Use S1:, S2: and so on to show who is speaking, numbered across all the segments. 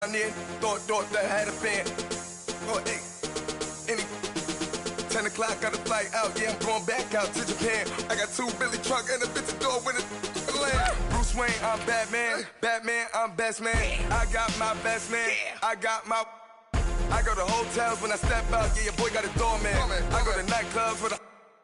S1: Thought that had a fan. Oh, hey, any 10 o'clock, got a flight out. Yeah, I'm going back out to Japan. I got 2 Billy truck and a bitch door with a land. Bruce Wayne, I'm Batman. Batman, I'm best man. I got my best man. I go to hotels when I step out. Yeah, your boy got a doorman. I go to nightclubs with a.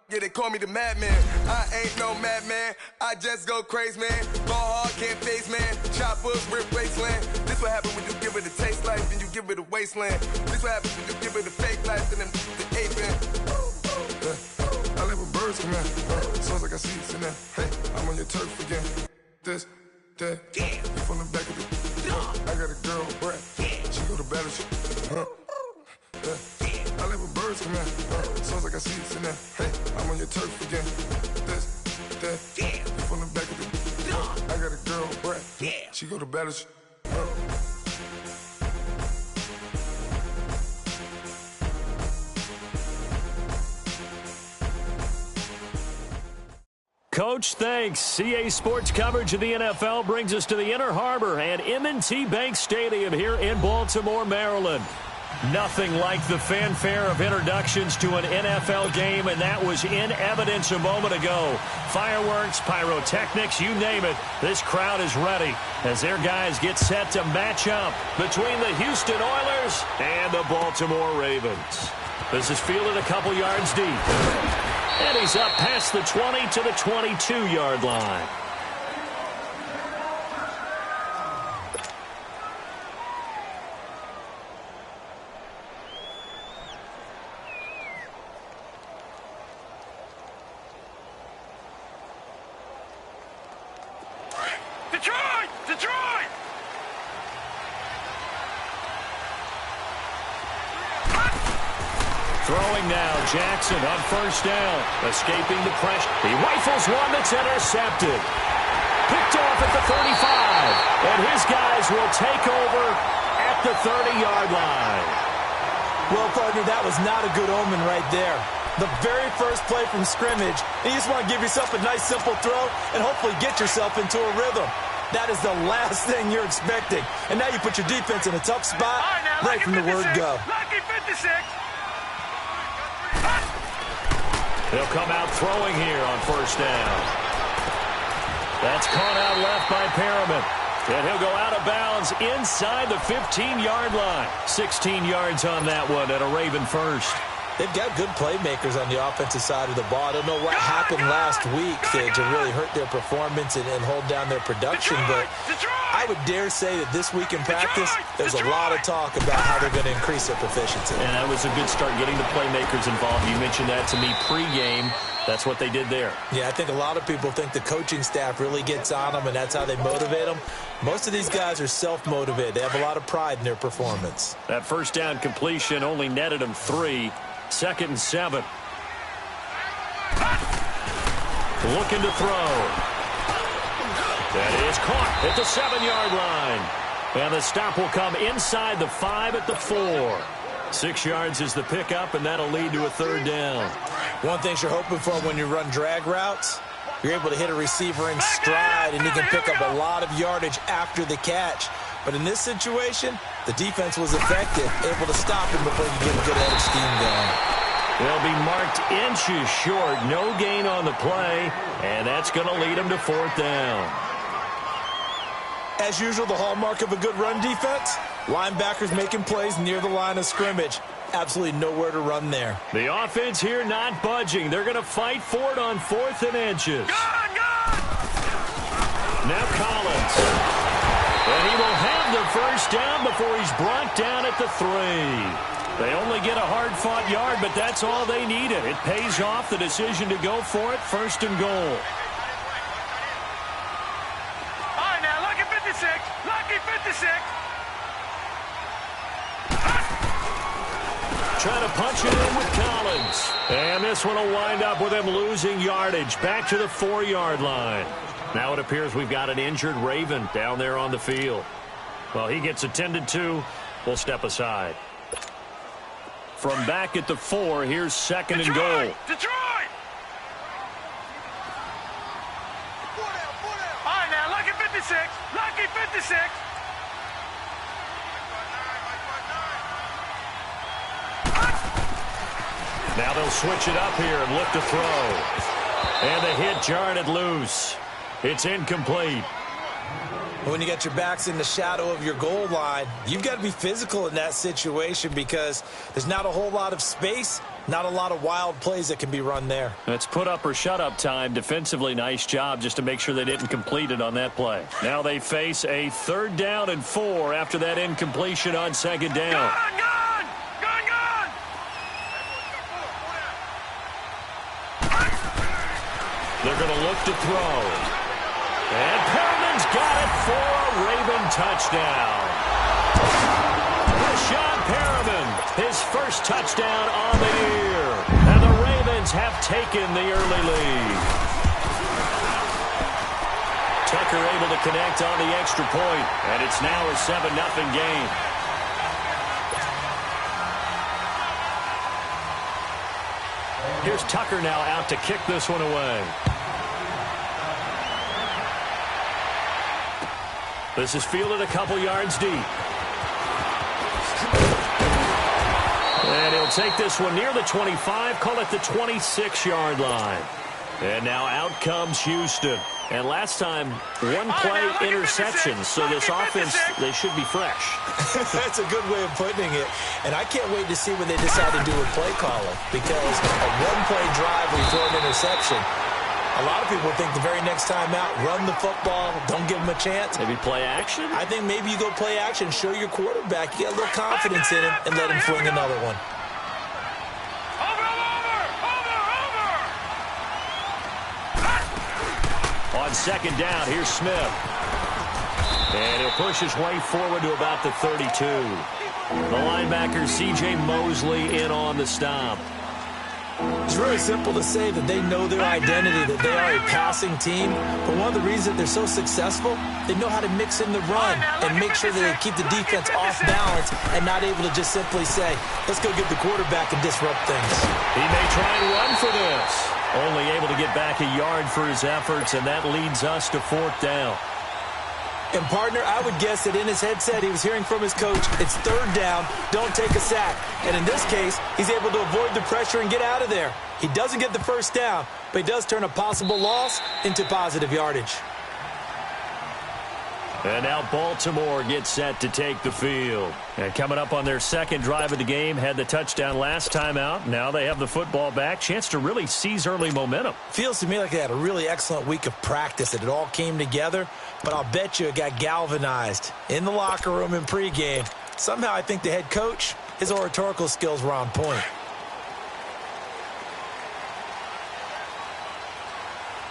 S1: Yeah, they call me the madman. I ain't no madman. I just go crazy, man. Ball hard, can't face, man. Choppers, rip wasteland. This what happens when you give it a taste life and you give it a wasteland. This what happens when you give it a fake life and then the aping. I live with birds come in. Sounds like I see it in there. Hey, I'm on your turf again. This, that. You from the back of the. I got a girl, Brett. She go to battle. I live with birds come in. Sounds like I see it in there. Hey, I'm on your turf again. This, that. You from the back of the. I got a girl, Brett. She go to battle.
S2: Coach, thanks. CA Sports coverage of the NFL brings us to the Inner Harbor and M&T Bank Stadium here in Baltimore, Maryland. Nothing like the fanfare of introductions to an NFL game, and that was in evidence a moment ago. Fireworks, pyrotechnics, you name it. This crowd is ready as their guys get set to match up between the Houston Oilers and the Baltimore Ravens. This is fielded a couple yards deep. And he's up past the 20 to the 22-yard line.
S3: Detroit!
S2: Throwing now, Jackson on first down. Escaping the pressure. He rifles one that's intercepted. Picked off at the 35. And his guys will take over at the 30-yard line.
S4: Well, partner, that was not a good omen right there. The very first play from scrimmage, and you just want to give yourself a nice, simple throw and hopefully get yourself into a rhythm. That is the last thing you're expecting. And now you put your defense in a tough spot right from the word go.
S3: Lucky 56.
S2: They'll come out throwing here on first down. That's caught out left by Perriman. And he'll go out of bounds inside the 15-yard line. 16 yards on that one and a Raven first.
S4: They've got good playmakers on the offensive side of the ball. I don't know what happened last week to really hurt their performance and hold down their production, but I would dare say that this week in practice, there's a lot of talk about how they're going to increase their proficiency.
S2: And that was a good start getting the playmakers involved. You mentioned that to me pregame. That's what they did there.
S4: Yeah, I think a lot of people think the coaching staff really gets on them, and that's how they motivate them. Most of these guys are self-motivated. They have a lot of pride in their performance.
S2: That first down completion only netted them 3. 2nd and 7. Looking to throw. That is caught at the 7-yard line. And the stop will come inside the 5 at the 4. 6 yards is the pickup, and that'll lead to a 3rd down.
S4: One thing you're hoping for when you run drag routes, you're able to hit a receiver in stride, and he can pick up a lot of yardage after the catch. But in this situation, the defense was effective, able to stop him before you get a good head of steam going.
S2: They'll be marked inches short. No gain on the play, and that's going to lead them to 4th down.
S4: As usual, the hallmark of a good run defense, linebackers making plays near the line of scrimmage. Absolutely nowhere to run there.
S2: The offense here not budging. They're going to fight for it on 4th and inches. Now Collins. And he will have the first down before he's brought down at the 3. They only get a hard-fought yard, but that's all they needed. It pays off the decision to go for it, 1st and goal.
S3: All right, now, lucky 56. Lucky 56.
S2: Trying to punch it in with Collins. And this one will wind up with him losing yardage back to the 4-yard line. Now it appears we've got an injured Raven down there on the field. Well, he gets attended to. We'll step aside. From back at the 4, here's 2nd and goal.
S3: Detroit! All right, now, lucky 56. Lucky 56.
S2: Now they'll switch it up here and look to throw. And the hit jarred it loose. It's incomplete.
S4: When you got your backs in the shadow of your goal line, you've got to be physical in that situation because there's not a whole lot of space, not a lot of wild plays that can be run there.
S2: That's put up or shut up time. Defensively, nice job just to make sure they didn't complete it on that play. Now they face a 3rd down and 4 after that incompletion on 2nd down.
S3: Gone!
S2: They're going to look to throw. And Perriman's got it for a Raven touchdown. Rashawn Perriman, his first touchdown on the year. And the Ravens have taken the early lead. Tucker able to connect on the extra point, and it's now a 7-0 game. Here's Tucker now out to kick this one away. This is fielded a couple yards deep. And he'll take this one near the 25, call it the 26-yard line. And now out comes Houston. And last time, one play interception. So this offense, they should be fresh.
S4: That's a good way of putting it. And I can't wait to see what they decide to do with play calling. Because a one-play drive where you throw an interception, a lot of people think the very next time out, run the football, don't give them a chance.
S2: Maybe play action?
S4: I think maybe you go play action, show your quarterback, you get a little confidence in him, and let him fling another one.
S2: On 2nd down, here's Smith. And he'll push his way forward to about the 32. The linebacker, C.J. Mosley, in on the stop.
S4: It's really simple to say that they know their identity, that they are a passing team. But one of the reasons they're so successful, they know how to mix in the run and make sure that they keep the defense off balance and not able to just simply say, let's go get the quarterback and disrupt things.
S2: He may try and run for this. Only able to get back a yard for his efforts, and that leads us to 4th down.
S4: And, partner, I would guess that in his headset he was hearing from his coach, it's 3rd down, don't take a sack. And in this case, he's able to avoid the pressure and get out of there. He doesn't get the 1st down, but he does turn a possible loss into positive yardage.
S2: And now Baltimore gets set to take the field. And coming up on their 2nd drive of the game, had the touchdown last time out. Now they have the football back. Chance to really seize early momentum.
S4: Feels to me like they had a really excellent week of practice, that it all came together. But I'll bet you it got galvanized in the locker room in pregame. Somehow I think the head coach, his oratorical skills were on point.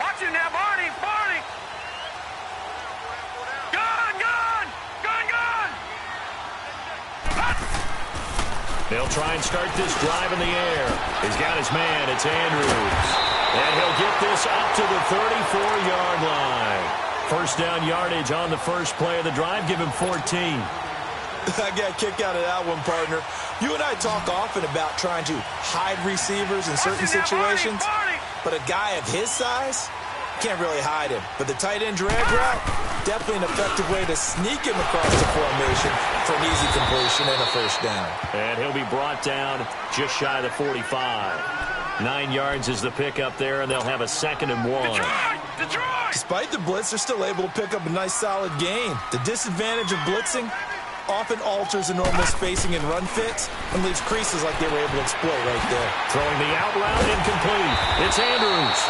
S3: Watch it now, Barney!
S2: They'll try and start this drive in the air. He's got his man. It's Andrews. And he'll get this up to the 34-yard line. 1st down yardage on the first play of the drive. Give him 14.
S4: I got a kick out of that one, partner. You and I talk often about trying to hide receivers in certain situations. But a guy of his size, can't really hide him. But the tight end drag route, definitely an effective way to sneak him across the formation for an easy completion and a 1st down.
S2: And he'll be brought down just shy of the 45. 9 yards is the pickup there, and they'll have a 2nd and 1.
S3: Detroit!
S4: Despite the blitz, they're still able to pick up a nice solid gain. The disadvantage of blitzing often alters the normal spacing and run fits and leaves creases like they were able to exploit right there.
S2: Throwing the out route incomplete. It's Andrews.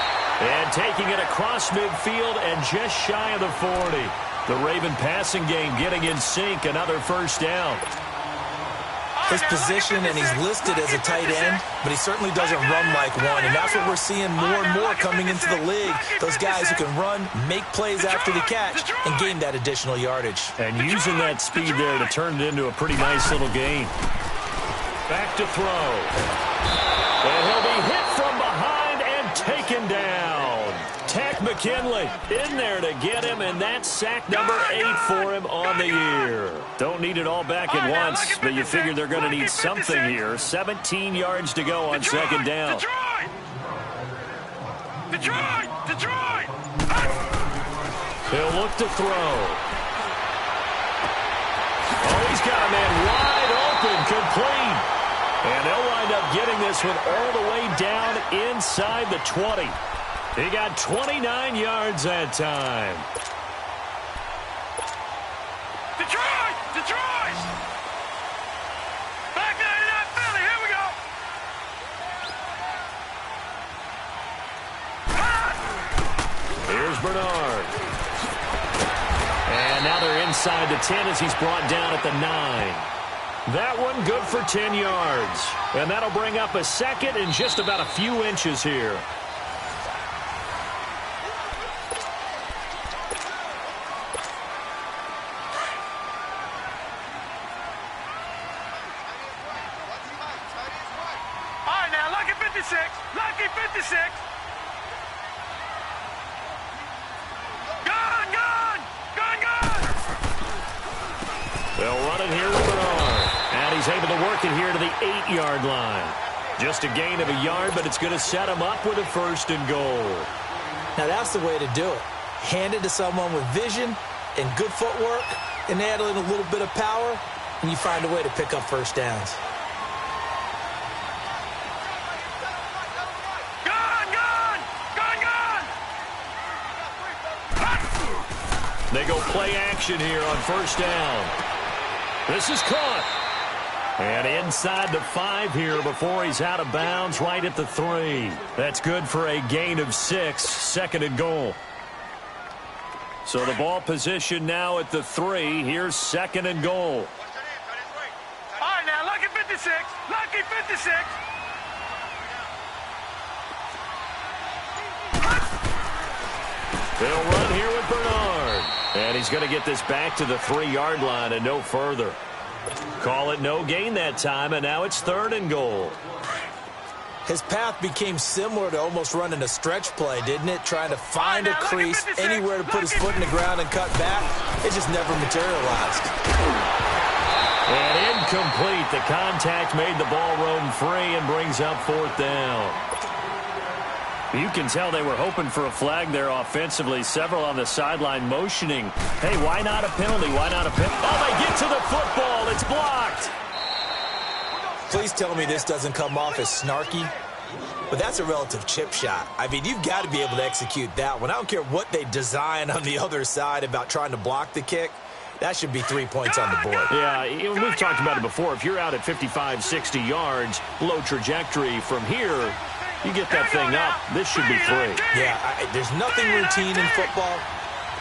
S2: And taking it across midfield and just shy of the 40. The Raven passing game getting in sync. Another 1st down.
S4: His position, and he's listed as a tight end, but he certainly doesn't run like one. And that's what we're seeing more and more coming into the league. Those guys who can run, make plays after the catch, and gain that additional yardage.
S2: And using that speed there to turn it into a pretty nice little gain. Back to throw. And he'll be hit from behind and taken down. Tack McKinley in there to get him, and that's sack number 8 for him on the year. Don't need it all back at once, but you figure they're going to need something here. 17 yards to go on 2nd down.
S3: Detroit!
S2: He'll look to throw. Oh, he's got a man wide open, complete. And they'll wind up getting this this one all the way down inside the 20. He got 29 yards that time.
S3: Detroit! Detroit! Back 99 Philly, here we go!
S2: Here's Bernard. And now they're inside the 10 as he's brought down at the 9. That one good for 10 yards. And that'll bring up a second and just about a few inches here.
S3: All right, now, lucky 56. Lucky 56. Gun, gun! Gun, gun!
S2: They'll run it here with Bernard. And he's able to work it here to the 8-yard line. Just a gain of a yard, but it's going to set him up with a 1st and goal.
S4: Now that's the way to do it. Hand it to someone with vision and good footwork, and add in a little bit of power, and you find a way to pick up first downs.
S3: Gun, gun! Gun, gun!
S2: They go play action here on 1st down. This is caught. And inside the 5 here before he's out of bounds right at the 3. That's good for a gain of 6, 2nd and goal. So the ball position now at the 3. Here's 2nd and goal.
S3: All right, now, lucky 56. Lucky 56.
S2: They'll run here with Bernard. And he's going to get this back to the 3-yard line and no further. Call it no gain that time, and now it's 3rd and goal.
S4: His path became similar to almost running a stretch play, didn't it? Trying to find a crease, anywhere to put his foot in the ground and cut back. It just never materialized.
S2: And incomplete. The contact made the ball roam free and brings up 4th down. You can tell they were hoping for a flag there offensively. Several on the sideline motioning. Hey, why not a penalty? Why not a penalty? Oh, they get to the football. It's blocked.
S4: Please tell me this doesn't come off as snarky, but that's a relative chip shot. I mean, you've got to be able to execute that one. I don't care what they design on the other side about trying to block the kick. That should be 3 points on the board.
S2: Yeah, we've talked about it before. If you're out at 55, 60 yards, low trajectory from here, you get that thing up, this should be 3.
S4: Yeah, there's nothing routine in football,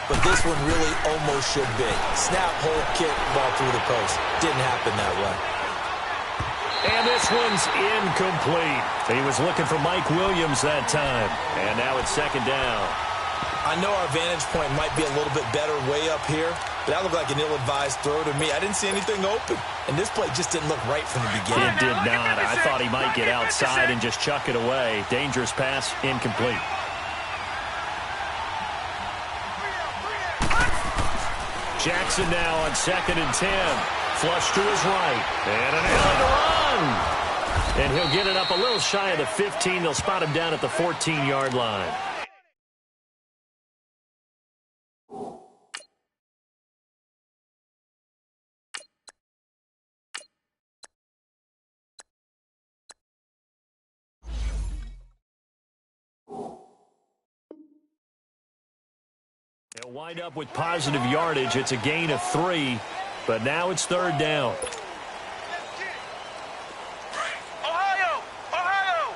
S4: but this one really almost should be. Snap, hold, kick, ball through the post. Didn't happen that way.
S2: And this one's incomplete. He was looking for Mike Williams that time. And now it's 2nd down.
S4: I know our vantage point might be a little bit better way up here, but that looked like an ill-advised throw to me. I didn't see anything open, and this play just didn't look right from the beginning.
S2: It did not. I thought he might get outside and just chuck it away. Dangerous pass, incomplete. Jackson now on 2nd and 10. Flush to his right. And an alley to run. And he'll get it up a little shy of the 15. They'll spot him down at the 14-yard line. They'll wind up with positive yardage. It's a gain of 3, but now it's 3rd down.
S3: Ohio! Ohio!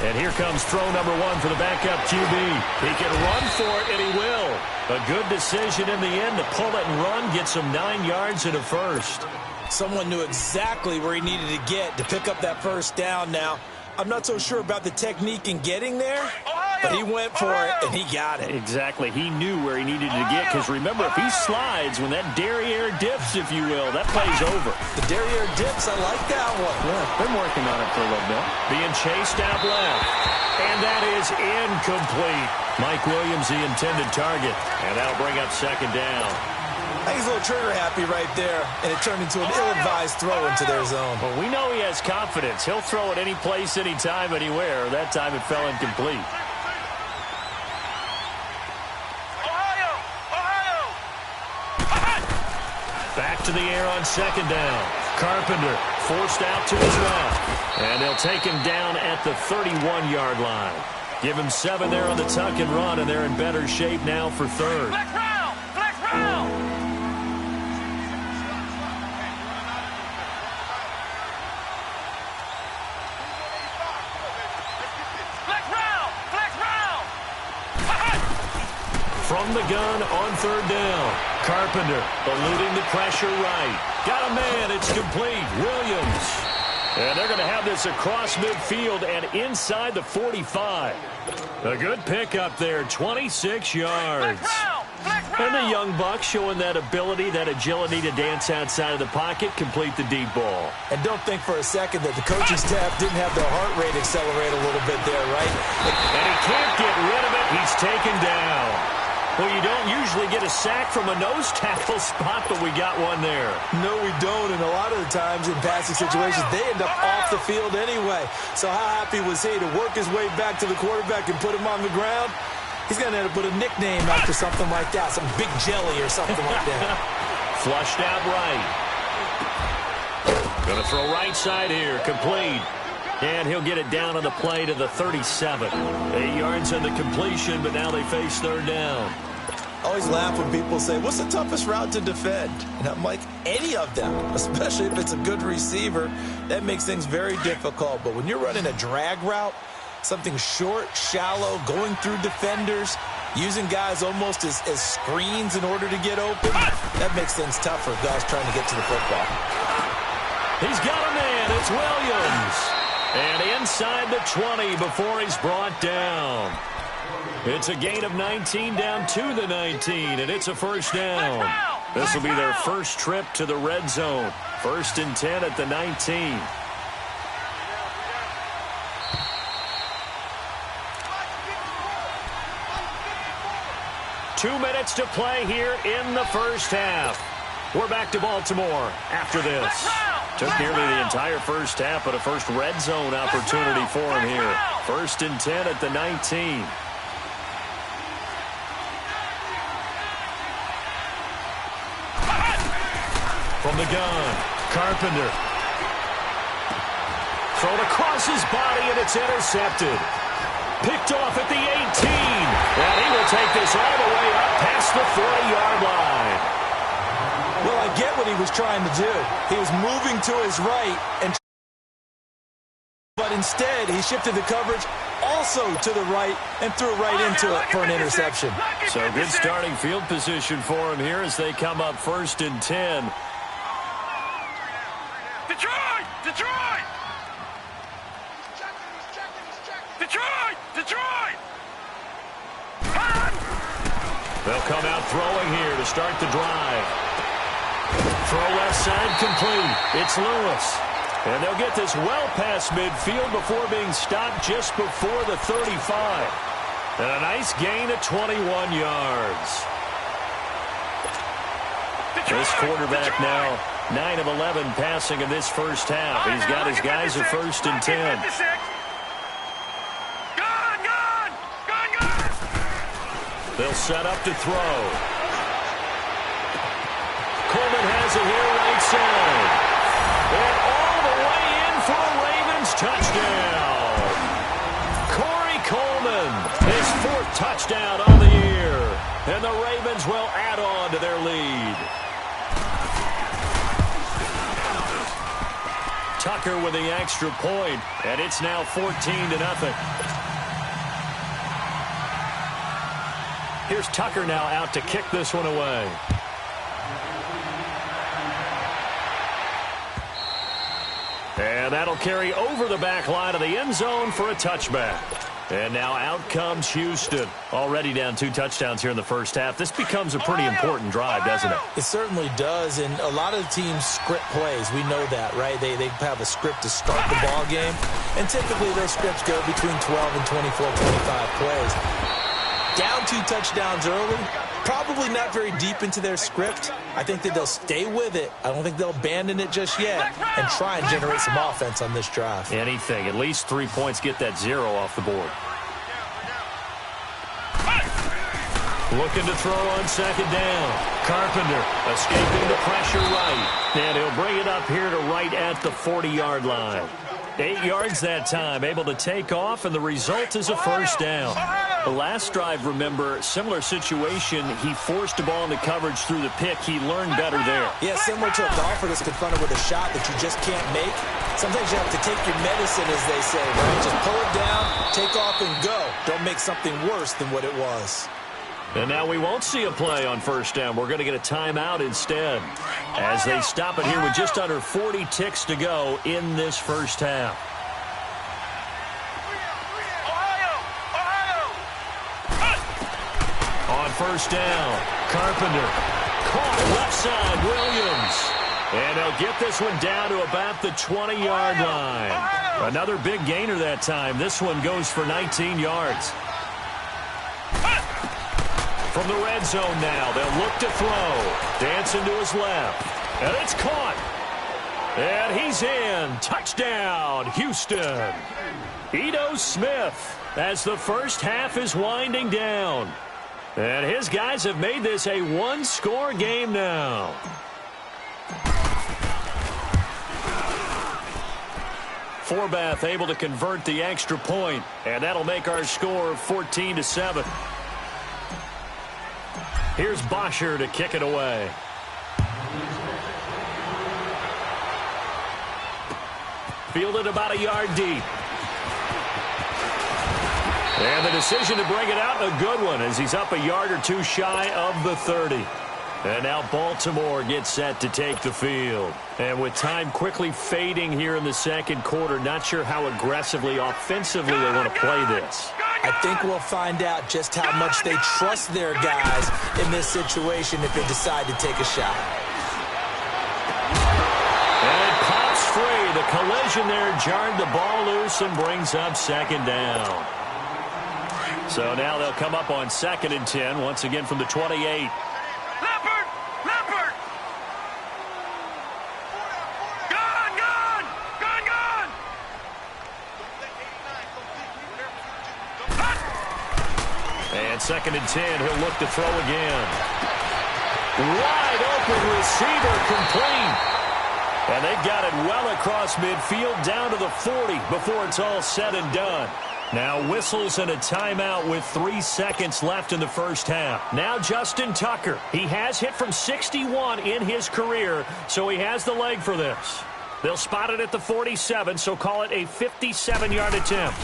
S2: And here comes throw number 1 for the backup QB. He can run for it, and he will. A good decision in the end to pull it and run, gets him 9 yards and a 1st.
S4: Someone knew exactly where he needed to get to pick up that 1st down now. I'm not so sure about the technique in getting there, but he went for it, and he got it.
S2: Exactly. He knew where he needed to get, because remember, if he slides, when that derriere dips, if you will, that play's over.
S4: The derriere dips, I like that one.
S2: Yeah, been working on it for a little bit. Being chased out left. And that is incomplete. Mike Williams, the intended target. And that'll bring up 2nd down.
S4: I think he's a little trigger happy right there, and it turned into an ill-advised throw into their zone.
S2: Well, we know he has confidence. He'll throw it any place, anytime, anywhere. That time it fell incomplete.
S3: Ohio! Ohio!
S2: Back to the air on second down. Carpenter forced out to his left. And they'll take him down at the 31-yard line. Give him 7 there on the tuck and run, and they're in better shape now for third.
S3: Flex round! Flex round! Flex round! Flex round!
S2: From the gun on third down. Carpenter eluding the pressure right. Got a man. It's complete. Williams. And they're going to have this across midfield and inside the 45. A good pickup there, 26 yards. And the young buck showing that ability, that agility to dance outside of the pocket, complete the deep ball.
S4: And don't think for a second that the coaching staff didn't have their heart rate accelerate a little bit there, right?
S2: And he can't get rid of it. He's taken down. Well, you don't usually get a sack from a nose tackle spot, but we got one there.
S4: No, we don't, and a lot of the times in passing situations, they end up off the field anyway. So how happy was he to work his way back to the quarterback and put him on the ground? He's going to end up with a nickname after something like that, some big jelly or something like that.
S2: Flushed out right. Going to throw right side here, complete. And he'll get it down on the play to the 37. 8 yards on the completion, but now they face third down.
S4: I always laugh when people say, what's the toughest route to defend? And I'm like, any of them, especially if it's a good receiver. That makes things very difficult. But when you're running a drag route, something short, shallow, going through defenders, using guys almost as screens in order to get open, that makes things tough for guys trying to get to the football.
S2: He's got a man. It's Williams. And inside the 20 before he's brought down. It's a gain of 19 down to the 19, and it's a first down. This will be their first trip to the red zone. 1st and 10 at the 19. Two minutes to play here in the first half. We're back to Baltimore after this. Took nearly the entire first half, but a first red zone opportunity for him here. 1st and 10 at the 19. From the gun, Carpenter. Thrown across his body, and it's intercepted. Picked off at the 18. And he will take this all the way up past the 40-yard line.
S4: Well, I get what he was trying to do. He was moving to his right, but instead he shifted the coverage also to the right and threw right into it for an interception.
S2: So good starting field position for him here as they come up 1st and 10.
S3: Detroit! Detroit! Detroit! Detroit!
S2: They'll come out throwing here to start the drive. Throw left side complete. It's Lewis. And they'll get this well past midfield before being stopped just before the 35. And a nice gain of 21 yards. This quarterback now 9 of 11 passing in this first half. He's got his guys at 1st and 10. They'll set up to throw. Coleman has it here right side. And all the way in for a Ravens touchdown. Corey Coleman, his 4th touchdown on the year. And the Ravens will add on to their lead. Tucker with the extra point, and it's now 14-0. Here's Tucker now out to kick this one away. And that'll carry over the back line of the end zone for a touchback. And now out comes Houston. Already down 2 touchdowns here in the first half. This becomes a pretty important drive, doesn't it?
S4: It certainly does, and a lot of the teams script plays. We know that, right? They have a script to start the ball game, and typically those scripts go between 12 and 24, 25 plays. Down 2 touchdowns early, probably not very deep into their script. I think that they'll stay with it. I don't think they'll abandon it just yet and try and generate some offense on this drive.
S2: Anything. At least 3 points, get that 0 off the board. Looking to throw on second down. Carpenter escaping the pressure right. And he'll bring it up here to right at the 40-yard line. 8 yards that time, able to take off, and the result is a first down. The last drive, remember, similar situation. He forced the ball into coverage through the pick. He learned better there.
S4: Yeah, similar to a golfer that's confronted with a shot that you just can't make. Sometimes you have to take your medicine, as they say, right? Just pull it down, take off, and go. Don't make something worse than what it was.
S2: And now we won't see a play on first down. We're going to get a timeout instead as they stop it here with just under 40 ticks to go in this first half. On first down, Carpenter caught left side, Williams. And they'll get this one down to about the 20-yard line. Another big gainer that time. This one goes for 19 yards. From the red zone now, they'll look to throw. Dancing to his left. And it's caught. And he's in. Touchdown, Houston. Ito Smith as the first half is winding down. And his guys have made this a one-score game now. Forbath able to convert the extra point, and that'll make our score 14-7. Here's Bosher to kick it away. Fielded about a yard deep. And the decision to bring it out, a good one, as he's up a yard or two shy of the 30. And now Baltimore gets set to take the field. And with time quickly fading here in the second quarter, not sure how aggressively, offensively they want to play this.
S4: I think we'll find out just how much they trust their guys in this situation if they decide to take a shot.
S2: And it pops free. The collision there jarred the ball loose and brings up second down. So now they'll come up on 2nd and 10, once again from the 28.
S3: Leopard! Gone!
S2: And 2nd and 10, he'll look to throw again. Wide open receiver, complete. And they've got it well across midfield down to the 40 before it's all said and done. Now whistles and a timeout with 3 seconds left in the first half. Now Justin Tucker. He has hit from 61 in his career, so he has the leg for this. They'll spot it at the 47, so call it a 57-yard attempt.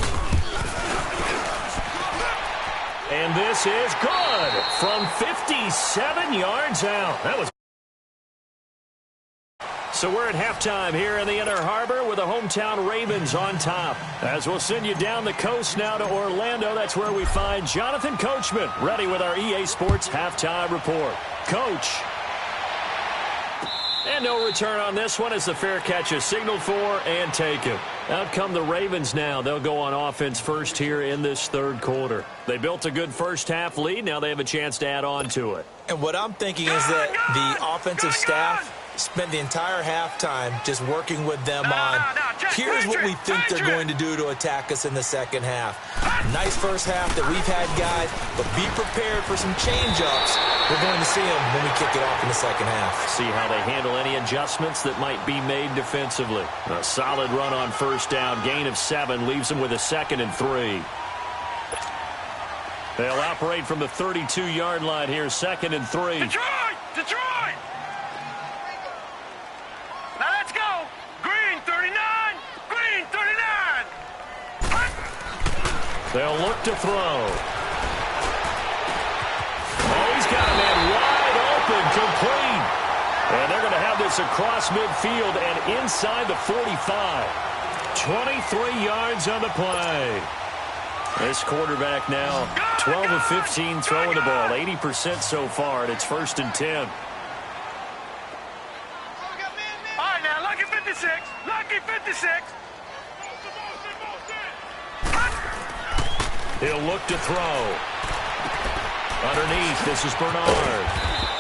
S2: And this is good from 57 yards out. That was. So we're at halftime here in the Inner Harbor with the hometown Ravens on top. As we'll send you down the coast now to Orlando, that's where we find Jonathan Coachman ready with our EA Sports Halftime Report. Coach. And no return on this one as the fair catch is signaled for and taken. Out come the Ravens now. They'll go on offense first here in this third quarter. They built a good first half lead. Now they have a chance to add on to it.
S4: And what I'm thinking is that the offensive staff spent the entire halftime just working with them on, here's what we think they're going to do to attack us in the second half. Nice first half that we've had, guys, but be prepared for some change-ups. We're going to see them when we kick it off in the second half.
S2: See how they handle any adjustments that might be made defensively. A solid run on first down, gain of 7, leaves them with a 2nd and 3. They'll operate from the 32-yard line here, 2nd and 3.
S3: Detroit! Now let's go! Green 39! Green 39!
S2: They'll look to throw. Oh, he's got a man wide open, complete. And they're going to have this across midfield and inside the 45. 23 yards on the play. This quarterback now 12 of 15 throwing the ball, 80% so far, and it's 1st and 10.
S3: All right, now, lucky 56. Lucky 56.
S2: He'll look to throw. Underneath, this is Bernard.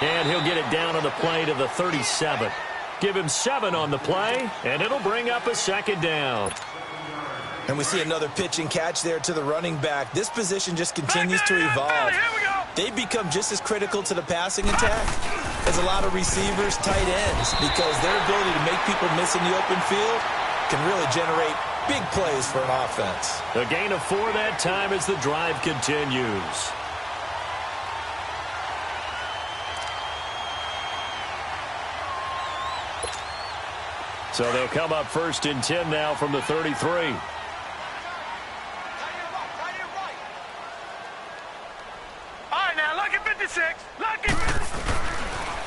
S2: And he'll get it down on the play to the 37. Give him 7 on the play, and it'll bring up a 2nd down.
S4: And we see another pitch and catch there to the running back. This position just continues to evolve. they become just as critical to the passing attack as a lot of receivers, tight ends, because their ability to make people miss in the open field can really generate big plays for an offense.
S2: A gain of 4 that time as the drive continues. So they'll come up 1st and 10 now from the 33.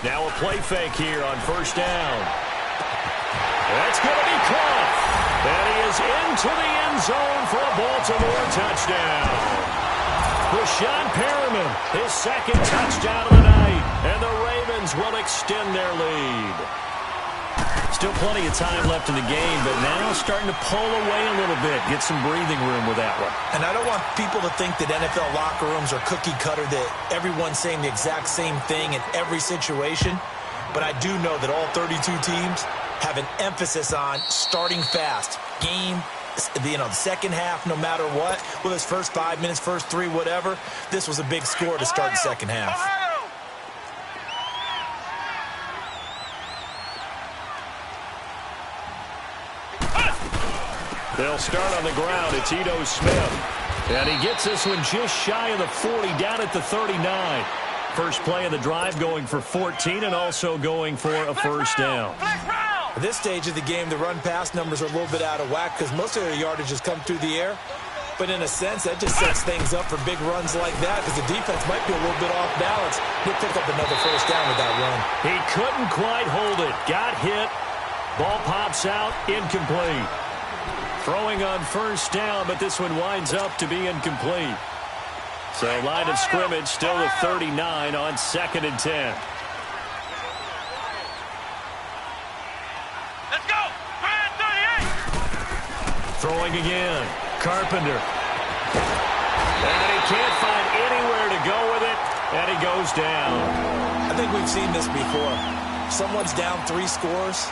S2: Now a play fake here on 1st down. That's going to be caught. And he is into the end zone for a Baltimore touchdown. Rashawn Perriman, his 2nd touchdown of the night. And the Ravens will extend their lead. Still plenty of time left in the game, but now starting to pull away a little bit. Get some breathing room with that one.
S4: And I don't want people to think that NFL locker rooms are cookie cutter, that everyone's saying the exact same thing in every situation. But I do know that all 32 teams have an emphasis on starting fast. Game, the second half, no matter what, whether it's first 5 minutes, first 3, whatever. This was a big score to start the second half.
S2: They'll start on the ground. It's Ito Smith. And he gets this one just shy of the 40, down at the 39. First play of the drive going for 14 and also going for a 1st down.
S4: At this stage of the game, the run-pass numbers are a little bit out of whack because most of their yardage has come through the air. But in a sense, that just sets things up for big runs like that because the defense might be a little bit off balance. He'll pick up another 1st down with that run.
S2: He couldn't quite hold it. Got hit. Ball pops out. Incomplete. Throwing on 1st down, but this one winds up to be incomplete. So line of scrimmage still at 39 on 2nd and 10.
S3: Let's go! 38!
S2: Throwing again. Carpenter. And he can't find anywhere to go with it, and he goes down.
S4: I think we've seen this before. Someone's down 3 scores.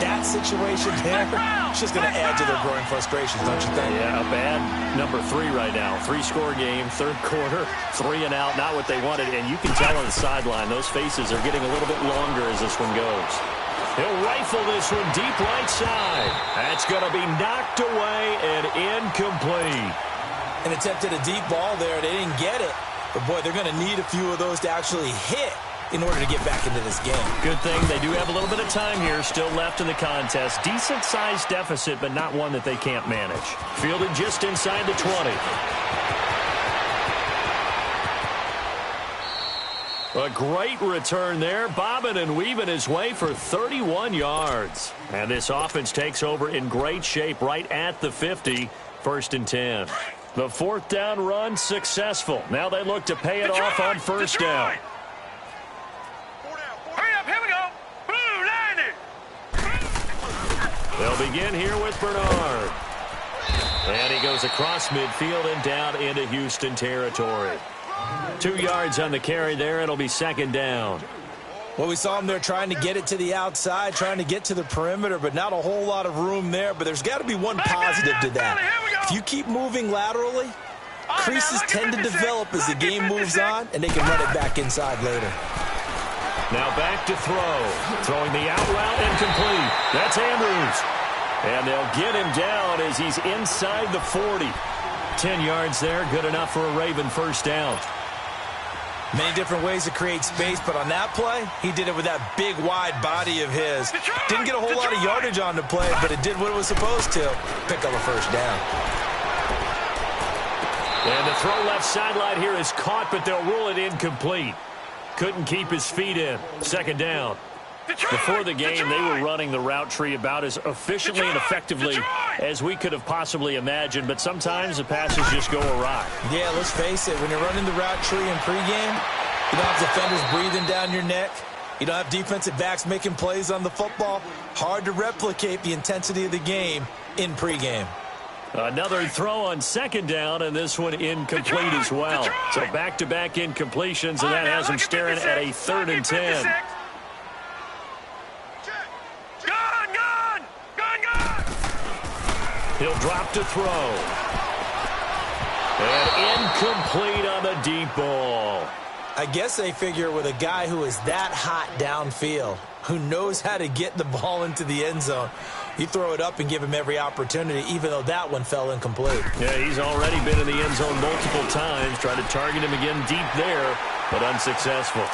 S4: That situation there, it's just going to add to their growing frustrations, don't you think?
S2: Yeah, a bad number 3 right now. 3-score game, 3rd quarter, 3 and out, not what they wanted. And you can tell on the sideline, those faces are getting a little bit longer as this one goes. He'll rifle this one deep right side. That's going to be knocked away and incomplete.
S4: And attempted a deep ball there. They didn't get it. But, boy, they're going to need a few of those to actually hit in order to get back into this game.
S2: Good thing they do have a little bit of time here still left in the contest. Decent-sized deficit, but not one that they can't manage. Fielded just inside the 20. A great return there, bobbing and weaving his way for 31 yards. And this offense takes over in great shape right at the 50, 1st and 10. The 4th down run successful. Now they look to pay it off on 1st down. They'll begin here with Bernard. And he goes across midfield and down into Houston territory. 2 yards on the carry there. It'll be 2nd down.
S4: Well, we saw him there trying to get it to the outside, trying to get to the perimeter, but not a whole lot of room there. But there's got to be one positive to that. If you keep moving laterally, creases tend to develop as the game moves on, and they can run it back inside later.
S2: Now back to throw. Throwing the out route incomplete. That's Andrews. And they'll get him down as he's inside the 40. 10 yards there. Good enough for a Raven 1st down.
S4: Many different ways to create space, but on that play, he did it with that big, wide body of his. Didn't get a whole lot of yardage on the play, but it did what it was supposed to. Pick up a 1st down.
S2: And the throw left sideline here is caught, but they'll rule it incomplete. Couldn't keep his feet in. 2nd down. Before the game, they were running the route tree about as efficiently and effectively as we could have possibly imagined, but sometimes the passes just go awry.
S4: Yeah, let's face it. When you're running the route tree in pregame, you don't have defenders breathing down your neck. You don't have defensive backs making plays on the football. Hard to replicate the intensity of the game in pregame.
S2: Another throw on 2nd down, and this one incomplete as well. So back-to-back incompletions, and that has him staring at a 3rd and 10. He'll drop to throw. And incomplete on the deep ball.
S4: I guess they figure with a guy who is that hot downfield, who knows how to get the ball into the end zone, you throw it up and give him every opportunity, even though that one fell incomplete.
S2: Yeah, he's already been in the end zone multiple times, tried to target him again deep there, but unsuccessful.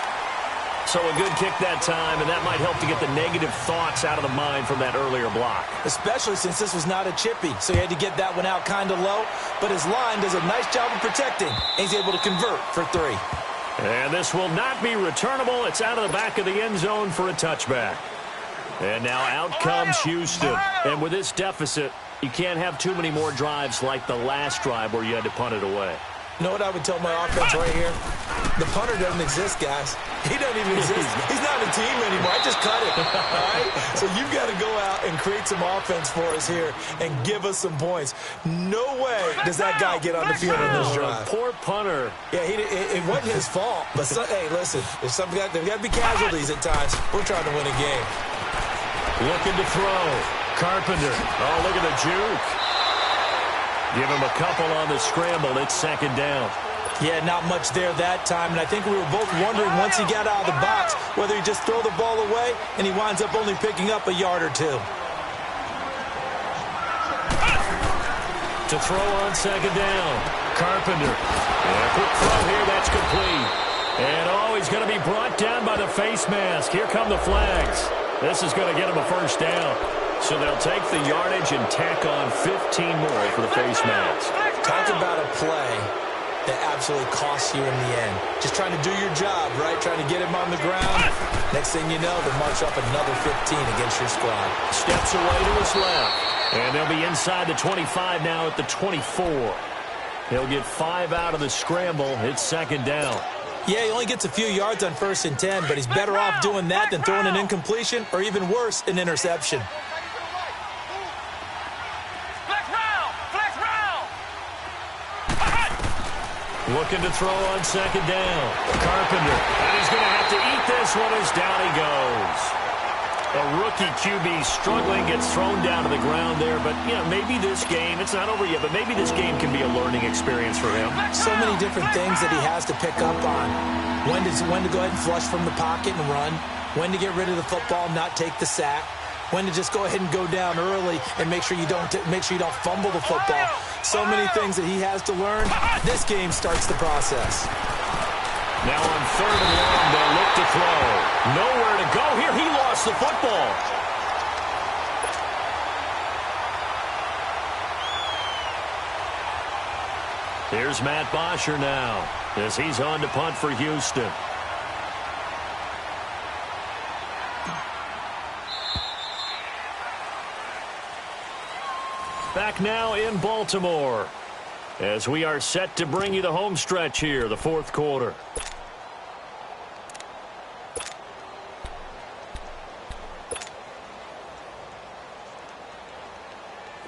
S2: So a good kick that time, and that might help to get the negative thoughts out of the mind from that earlier block.
S4: Especially since this was not a chippy, so he had to get that one out kind of low, but his line does a nice job of protecting, and he's able to convert for 3.
S2: And this will not be returnable. It's out of the back of the end zone for a touchback. And now out comes Houston. And with this deficit, you can't have too many more drives like the last drive where you had to punt it away.
S4: You know what I would tell my offense right here? The punter doesn't exist, guys. He doesn't even exist. He's not a team anymore. I just cut it. All right? So you've got to go out and create some offense for us here and give us some points. No way does that guy get on the field on this drive.
S2: Poor punter.
S4: Yeah, it wasn't his fault. But, hey, listen, there's got to be casualties at times. We're trying to win a game.
S2: Looking to throw. Carpenter. Oh, look at the juke. Give him a couple on the scramble. It's second down.
S4: Yeah, not much there that time. And I think we were both wondering once he got out of the box whether he just throw the ball away and he winds up only picking up a yard or 2.
S2: To throw on second down. Carpenter. And a quick throw here. That's complete. And he's going to be brought down by the face mask. Here come the flags. This is going to get him a first down. So they'll take the yardage and tack on 15 more for the face mask.
S4: Talk about a play that absolutely costs you in the end. Just trying to do your job, right? Trying to get him on the ground. Next thing you know, they march up another 15 against your squad.
S2: Steps away to his left. And they'll be inside the 25 now at the 24. He'll get 5 out of the scramble. It's second down.
S4: Yeah, he only gets a few yards on 1st and 10, but he's better off doing that than throwing an incompletion or even worse, an interception.
S2: Looking to throw on second down. Carpenter. And he's going to have to eat this one as down he goes. A rookie QB struggling, gets thrown down to the ground there. But, you know, maybe this game, it's not over yet, but maybe this game can be a learning experience for him.
S4: So many different things that he has to pick up on. When to go ahead and flush from the pocket and run. When to get rid of the football, not take the sack. When to just go ahead and go down early and make sure you don't fumble the football. So many things that he has to learn. This game starts the process.
S2: Now on 3rd and long, they'll look to throw. Nowhere to go here. He lost the football. Here's Matt Bosher now as he's on to punt for Houston. Back now in Baltimore as we are set to bring you the home stretch here, the 4th quarter.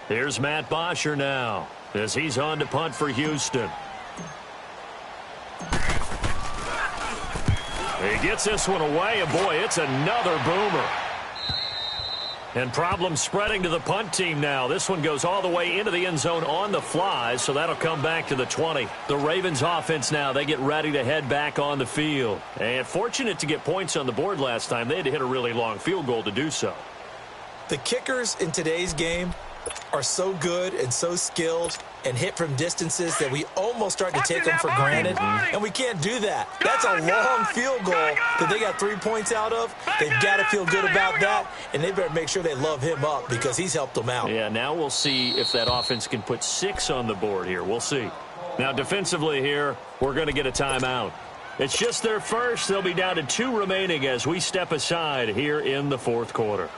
S2: Here's Matt Bosher now as he's on to punt for Houston. He gets this one away, and boy, it's another boomer. And problems spreading to the punt team now. This one goes all the way into the end zone on the fly, so that'll come back to the 20. The Ravens offense now, they get ready to head back on the field. And fortunate to get points on the board last time. They had to hit a really long field goal to do so.
S4: The kickers in today's game are so good and so skilled and hit from distances that we almost start to take them for granted, and we can't do that. That's a long field goal that they got 3 points out of. They've got to feel good about that, and they better make sure they love him up because he's helped them out.
S2: Yeah, now we'll see if that offense can put 6 on the board here. We'll see. Now, defensively here, we're going to get a timeout. It's just their first. They'll be down to 2 remaining as we step aside here in the 4th quarter.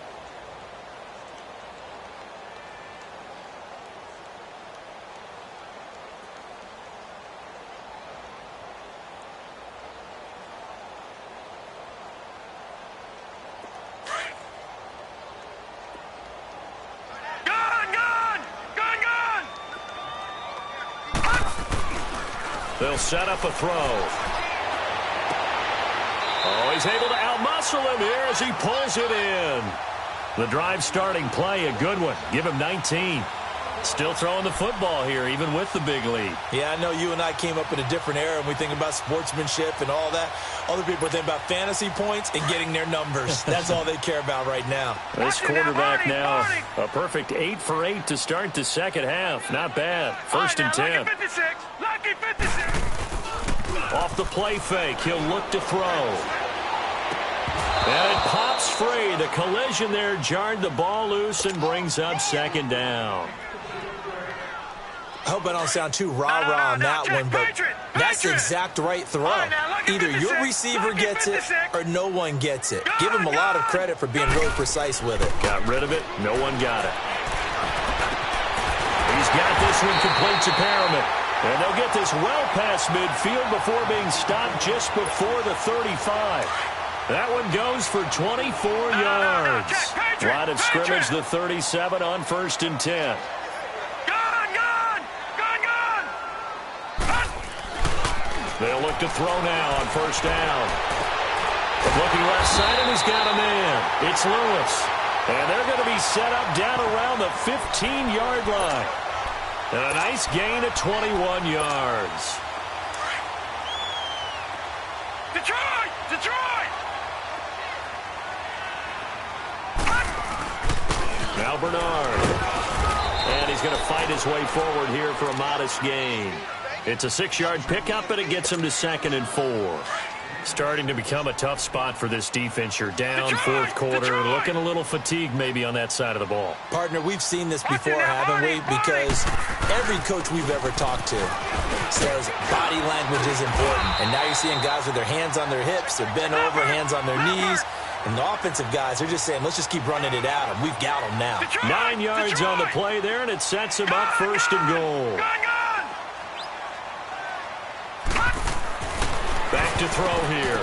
S2: They'll set up a throw. Oh, he's able to outmuscle him here as he pulls it in. The drive starting play, a good one. Give him 19. Still throwing the football here, even with the big lead.
S4: Yeah, I know you and I came up in a different era, and we think about sportsmanship and all that. Other people are thinking about fantasy points and getting their numbers. That's all they care about right now.
S2: This quarterback now, a perfect 8 for 8 to start the second half. Not bad. First and 10.
S3: Lucky 56. Lucky 56.
S2: Off the play fake, he'll look to throw. And it pops free. The collision there jarred the ball loose and brings up second down.
S4: I hope I don't sound too rah-rah on that one, but that's the exact right throw. Either your receiver gets it or no one gets it. Give him a lot of credit for being really precise with it.
S2: Got rid of it. No one got it. He's got this one complete to Perriman. And they'll get this well past midfield before being stopped just before the 35. That one goes for 24 yards. Line of scrimmage, the 37 on first and 10. They'll look to throw now on first down. Looking left side, and he's got a man. It's Lewis. And they're going to be set up down around the 15-yard line. And a nice gain of 21 yards.
S3: Detroit! Detroit!
S2: Now Bernard. And he's going to fight his way forward here for a modest gain. It's a 6-yard pickup, and it gets him to 2nd and 4. Starting to become a tough spot for this defense. You're down fourth quarter, looking a little fatigued maybe on that side of the ball.
S4: Partner, we've seen this before, haven't we? Because every coach we've ever talked to says body language is important. And now you're seeing guys with their hands on their hips, they're bent over, hands on their knees. And the offensive guys, they're just saying, let's just keep running it at them. We've got them now.
S2: 9 yards on the play there, and it sets him up first and goal. Back to throw here.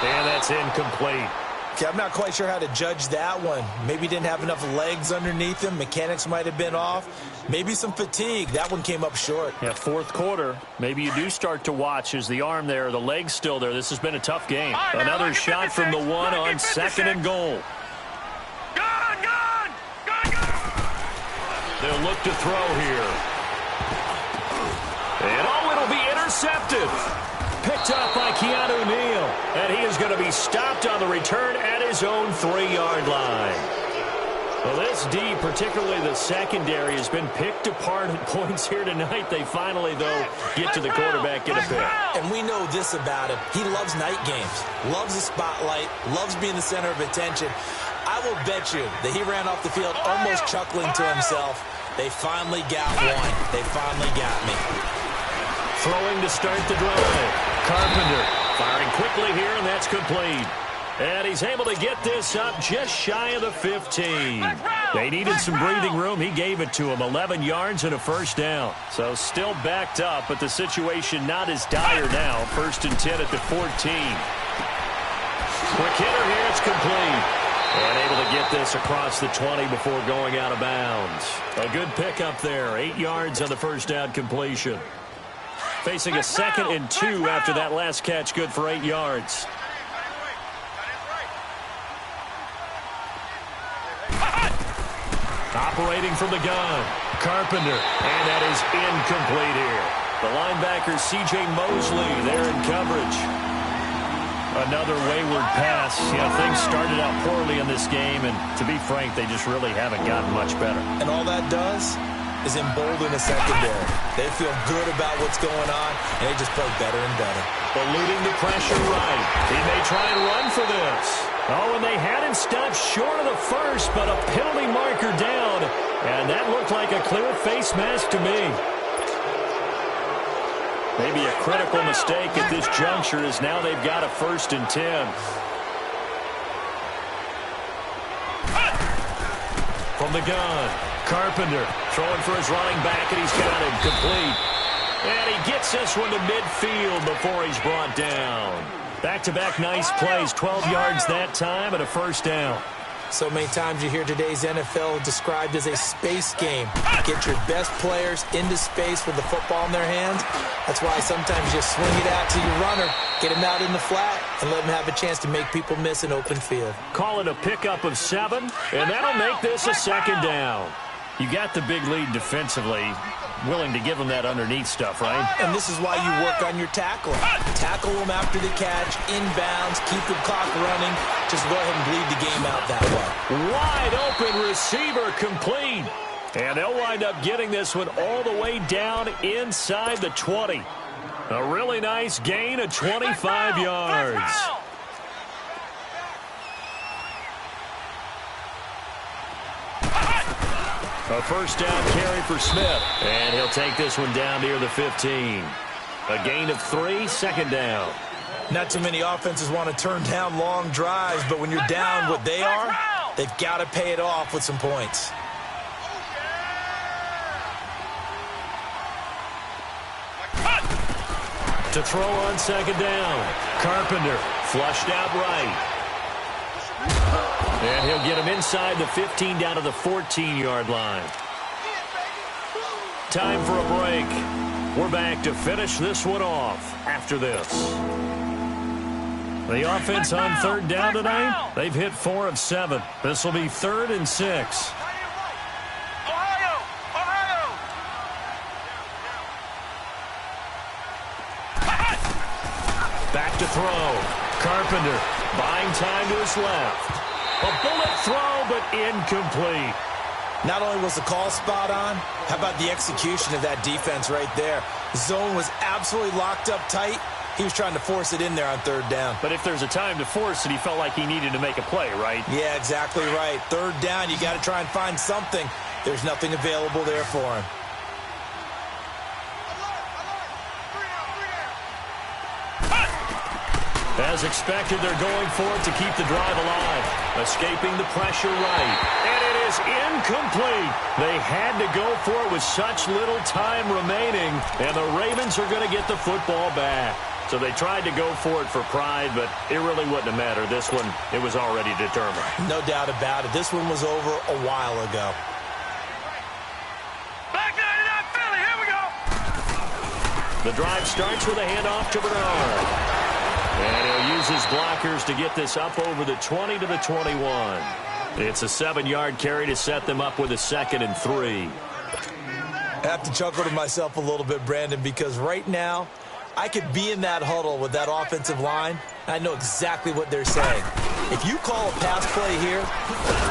S2: And that's incomplete.
S4: Okay, I'm not quite sure how to judge that one. Maybe didn't have enough legs underneath him. Mechanics might have been off. Maybe some fatigue. That one came up short.
S2: Yeah, fourth quarter. Maybe you do start to watch as the arm there, the leg's still there. This has been a tough game. Another shot from the one on 2nd and goal. They'll look to throw here. And it'll be intercepted. Picked up by Keanu Neal. And he is going to be stopped on the return at his own 3-yard line. Well, this D, particularly the secondary, has been picked apart at points here tonight. They finally, though, get to the quarterback, get a pick.
S4: And we know this about him. He loves night games, loves the spotlight, loves being the center of attention. I will bet you that he ran off the field almost chuckling to himself. They finally got one. They finally got me.
S2: Throwing to start the drive. Carpenter firing quickly here, and that's complete. And he's able to get this up just shy of the 15. They needed some breathing room. He gave it to him. 11 yards and a first down. So still backed up, but the situation not as dire now. First and 10 at the 14. Quick hitter here. It's complete. And able to get this across the 20 before going out of bounds. A good pickup there. 8 yards on the first down completion. Facing a 2nd and 2 after that last catch. Good for 8 yards. Operating from the gun. Carpenter. And that is incomplete here. The linebacker, C.J. Mosley, there in coverage. Another wayward pass. You know, things started out poorly in this game, and to be frank, they just really haven't gotten much better.
S4: And all that does is embolden the secondary. They feel good about what's going on, and they just play better and better.
S2: Eluding the pressure right. He may try and run for this. Oh, and they had him stopped short of the first, but a penalty marker down, and that looked like a clear face mask to me. Maybe a critical mistake at this juncture, as now they've got a 1st and 10. From the gun, Carpenter throwing for his running back, and he's got him complete. And he gets this one to midfield before he's brought down. Back-to-back nice plays, 12 yards that time, and a first down.
S4: So many times you hear today's NFL described as a space game. Get your best players into space with the football in their hands. That's why sometimes you just swing it out to your runner, get him out in the flat, and let him have a chance to make people miss an open field.
S2: Call it a pickup of 7, and that'll make this a 2nd down. You got the big lead defensively, willing to give them that underneath stuff, right?
S4: And this is why you work on your tackling. Tackle them after the catch, inbounds, keep the clock running. Just go ahead and bleed the game out that way.
S2: Wide open receiver complete. And they'll wind up getting this one all the way down inside the 20. A really nice gain of 25 yards. A first down carry for Smith. And he'll take this one down near the 15. A gain of 3, second down.
S4: Not too many offenses want to turn down long drives, but when you're down what they are, they've got to pay it off with some points.
S2: To throw on second down. Carpenter flushed out right. And he'll get him inside the 15 down to the 14-yard line. Time for a break. We're back to finish this one off after this. The offense on third down tonight, they've hit 4 of 7. This will be 3rd and 6. Back to throw. Carpenter buying time to his left. A bullet throw, but incomplete.
S4: Not only was the call spot on, how about the execution of that defense right there? The zone was absolutely locked up tight. He was trying to force it in there on third down.
S2: But if there's a time to force it, he felt like he needed to make a play, right?
S4: Yeah, exactly right. Third down, you got to try and find something. There's nothing available there for him.
S2: As expected, they're going for it to keep the drive alive. Escaping the pressure right. And it is incomplete. They had to go for it with such little time remaining. And the Ravens are going to get the football back. So they tried to go for it for pride, but it really wouldn't have mattered. This one, it was already determined.
S4: No doubt about it. This one was over a while ago.
S3: Back 99 Philly, here we go.
S2: The drive starts with a handoff to Bernard. And he'll use his blockers to get this up over the 20 to the 21. It's a 7-yard carry to set them up with a 2nd and 3.
S4: I have to chuckle to myself a little bit, Brandon, because right now I could be in that huddle with that offensive line, and I know exactly what they're saying. If you call a pass play here,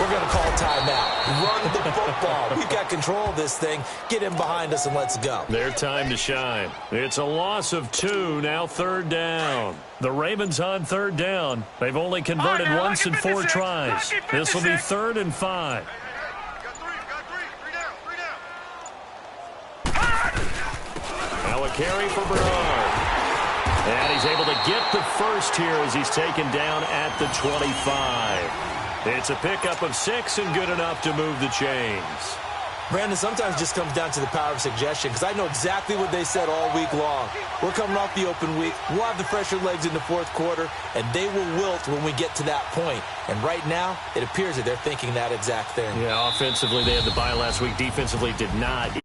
S4: we're going to call timeout. Run the football. We've got control of this thing. Get in behind us and let's go.
S2: Their time to shine. It's a loss of 2, now 3rd down. The Ravens on 3rd down. They've only converted once in 4 tries. This will be 3rd and 5. Now a carry for Bernard. And he's able to get the first here as he's taken down at the 25. It's a pickup of 6 and good enough to move the chains.
S4: Brandon, sometimes it just comes down to the power of suggestion, because I know exactly what they said all week long. We're coming off the open week. We'll have the fresher legs in the 4th quarter, and they will wilt when we get to that point. And right now, it appears that they're thinking that exact thing.
S2: Yeah, offensively, they had the bye last week. Defensively, did not.